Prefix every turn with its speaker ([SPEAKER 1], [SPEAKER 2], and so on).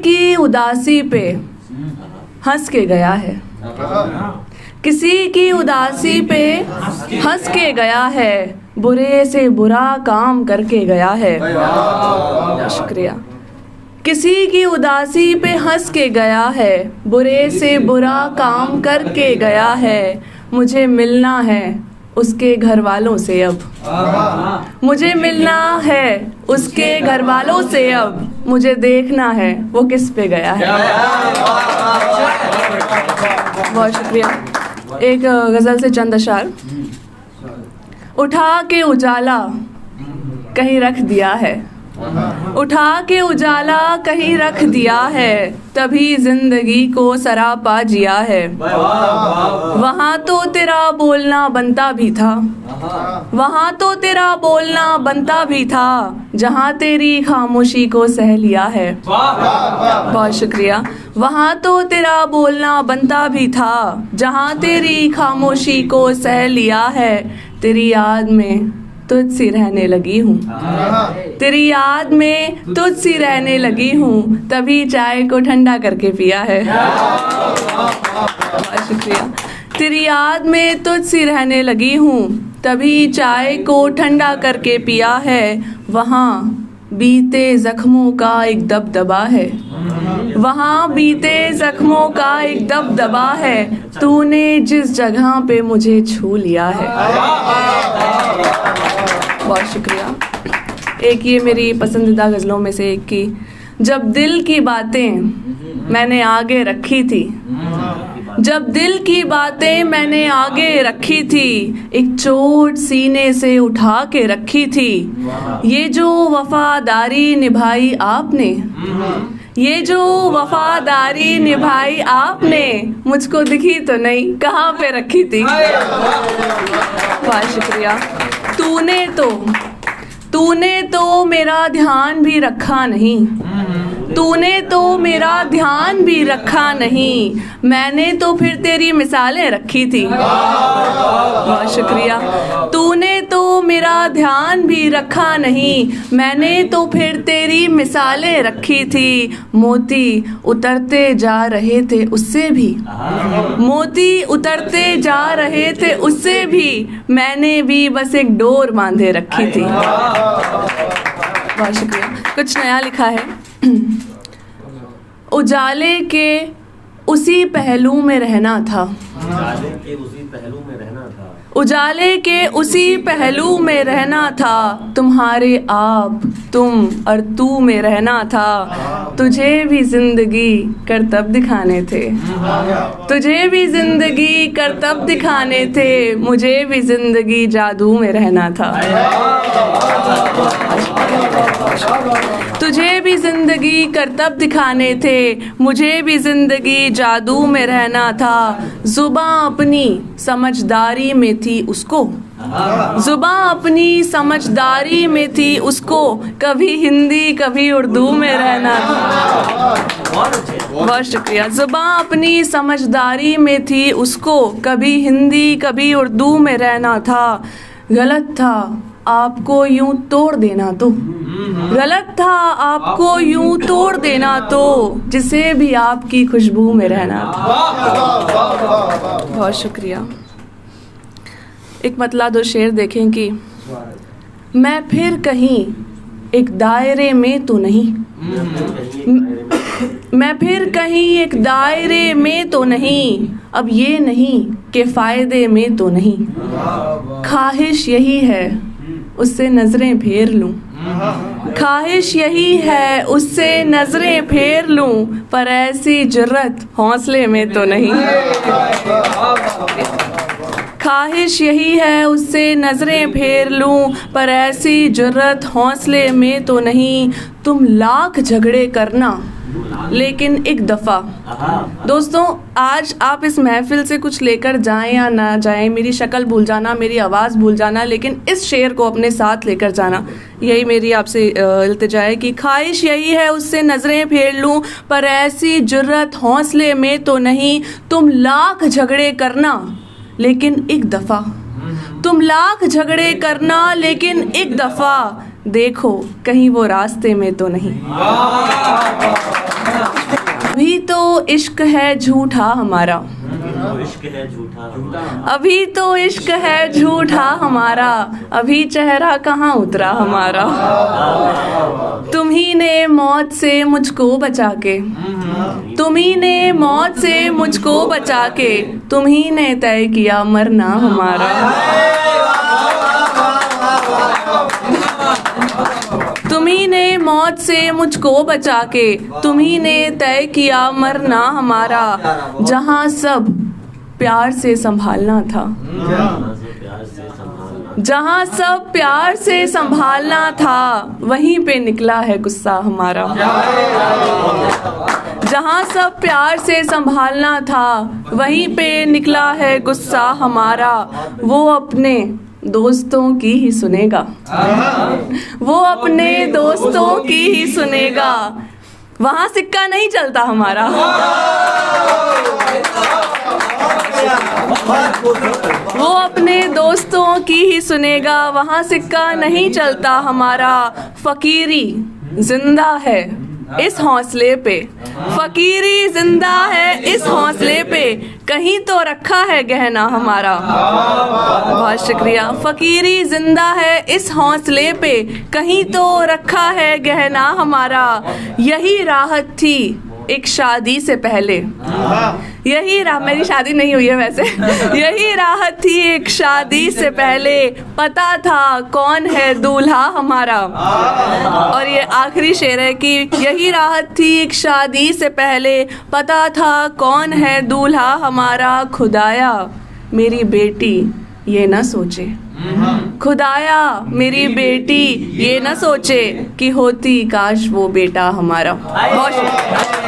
[SPEAKER 1] की उदासी पे हंस के गया है, किसी की उदासी पे हंस के गया है, बुरे से बुरा काम करके गया है। शुक्रिया। किसी की उदासी पे हंस के गया है, बुरे से बुरा काम करके गया है। मुझे मिलना है उसके घर वालों से अब, मुझे मिलना है उसके घर वालों से अब, मुझे देखना है वो किस पे गया है। बहुत शुक्रिया। एक गज़ल से चंद अशार। उठा के उजाला कहीं रख दिया है, उठा के उजाला कहीं रख दिया है, तभी जिंदगी को सरापा जिया है। वहाँ तो तेरा बोलना बनता भी था, वहाँ तो तेरा बोलना बनता भी था, जहाँ तेरी खामोशी को सह लिया है। बहुत शुक्रिया। वहाँ तो तेरा बोलना बनता भी था, जहाँ तेरी खामोशी को सह लिया है। तेरी याद में तुझसी रहने लगी हूँ, तेरी याद में तुझसी रहने लगी हूँ, तभी चाय को ठंडा करके पिया है। बहुत शुक्रिया। तेरी याद में तुझसी रहने लगी हूँ, तभी चाय को ठंडा करके पिया है। वहाँ बीते जख्मों का एक दबदबा है, वहाँ बीते जख्मों का एक दबदबा है, तूने जिस जगह पे मुझे छू लिया है। बहुत शुक्रिया। एक ये मेरी पसंदीदा गज़लों में से एक की, जब दिल की बातें मैंने आगे रखी थी, जब दिल की बातें मैंने आगे रखी थी, एक चोट सीने से उठा के रखी थी। ये जो वफादारी निभाई आपने, ये जो वफादारी निभाई आपने, मुझको दिखी तो नहीं कहाँ पे रखी थी। बहुत शुक्रिया। तूने तो मेरा ध्यान भी रखा नहीं, तूने तो मेरा ध्यान भी रखा नहीं, मैंने तो फिर तेरी मिसालें रखी थी। बहुत शुक्रिया। तूने तो मेरा ध्यान भी रखा नहीं, मैंने तो फिर तेरी मिसालें रखी थी। मोती उतरते जा रहे थे उससे भी, मोती उतरते जा रहे थे उससे भी, मैंने भी बस एक डोर बांधे रखी थी। बहुत शुक्रिया। कुछ नया लिखा है। उजाले के उसी पहलू में रहना था, उजाले के उसी पहलू में रहना था, तुम्हारे आप तुम और तू में रहना था। तुझे भी जिंदगी करतब दिखाने थे, तुझे भी जिंदगी करतब दिखाने थे, मुझे भी जिंदगी जादू में रहना था। तुझे भी जिंदगी करतब दिखाने थे, मुझे भी जिंदगी जादू में रहना था। जुबां अपनी समझदारी में थी उसको, जुबां अपनी समझदारी में थी उसको, कभी हिंदी कभी उर्दू में रहना था। बहुत शुक्रिया। जुबां अपनी समझदारी में थी उसको, कभी हिंदी कभी उर्दू में रहना था। गलत था आपको यूं तोड़ देना तो, गलत था आपको यूं तोड़ देना तो, जिसे भी आपकी खुशबू में रहना था। बहुत शुक्रिया। एक मतला दो शेर देखें कि मैं फिर कहीं एक दायरे में तो नहीं, मैं फिर कहीं एक दायरे में तो नहीं, अब ये नहीं कि फ़ायदे में तो नहीं। ख्वाहिश यही है उससे नज़रें फेर लूं, ख्वाहिश यही है उससे नज़रें फेर लूं, पर ऐसी जुर्रत हौसले में तो नहीं। ख्वाहिश यही है उससे नज़रें फेर लूं, पर ऐसी जुर्रत हौसले में तो नहीं। तुम लाख झगड़े करना लेकिन एक दफ़ा। दोस्तों, आज आप इस महफिल से कुछ लेकर जाएं या ना जाएं, मेरी शक्ल भूल जाना, मेरी आवाज़ भूल जाना, लेकिन इस शेर को अपने साथ लेकर जाना, यही मेरी आपसे इल्तिजा है कि ख्वाहिश यही है उससे नज़रें फेर लूं, पर ऐसी जुर्रत हौसले में तो नहीं। तुम लाख झगड़े करना लेकिन एक दफ़ा, तुम लाख झगड़े करना लेकिन एक दफ़ा, देखो कहीं वो रास्ते में तो नहीं। इश्क है झूठा हमारा, अभी तो इश्क है झूठा हमारा, अभी चेहरा कहाँ उतरा हमारा। तुम्ही ने मौत से मुझको बचा के, तुम्ही ने मौत से मुझको बचा के, तुम्ही ने तय किया मरना हमारा। तुम्ही ने मौत से मुझको बचा के, तुम्ही ने तय किया मरना हमारा। जहाँ सब प्यार से संभालना था, जहाँ सब प्यार से संभालना था, वहीं पे निकला है गुस्सा हमारा। जहाँ सब प्यार से संभालना था, वहीं पे निकला है गुस्सा हमारा। वो अपने दोस्तों की ही सुनेगा, वो अपने दोस्तों की ही सुनेगा, वहाँ सिक्का नहीं चलता हमारा। वो अपने दोस्तों की ही सुनेगा, वहाँ सिक्का नहीं चलता हमारा। फकीरी जिंदा है इस हौसले पे, फकीरी जिंदा है इस हौसले पे, कहीं तो रखा है गहना हमारा। बहुत शुक्रिया। फकीरी जिंदा है इस हौसले पे, कहीं तो रखा है गहना हमारा। यही राहत थी एक शादी से पहले, यही मेरी शादी नहीं हुई है वैसे। यही राहत थी एक शादी से पहले, पता था कौन है दूल्हा हमारा। और ये आखिरी शेर है कि यही राहत थी एक शादी से पहले, पता था कौन है दूल्हा हमारा। खुदाया मेरी बेटी ये न सोचे, खुदाया मेरी बेटी ये न सोचे कि होती काश वो बेटा हमारा। बहुत शुक्रिया।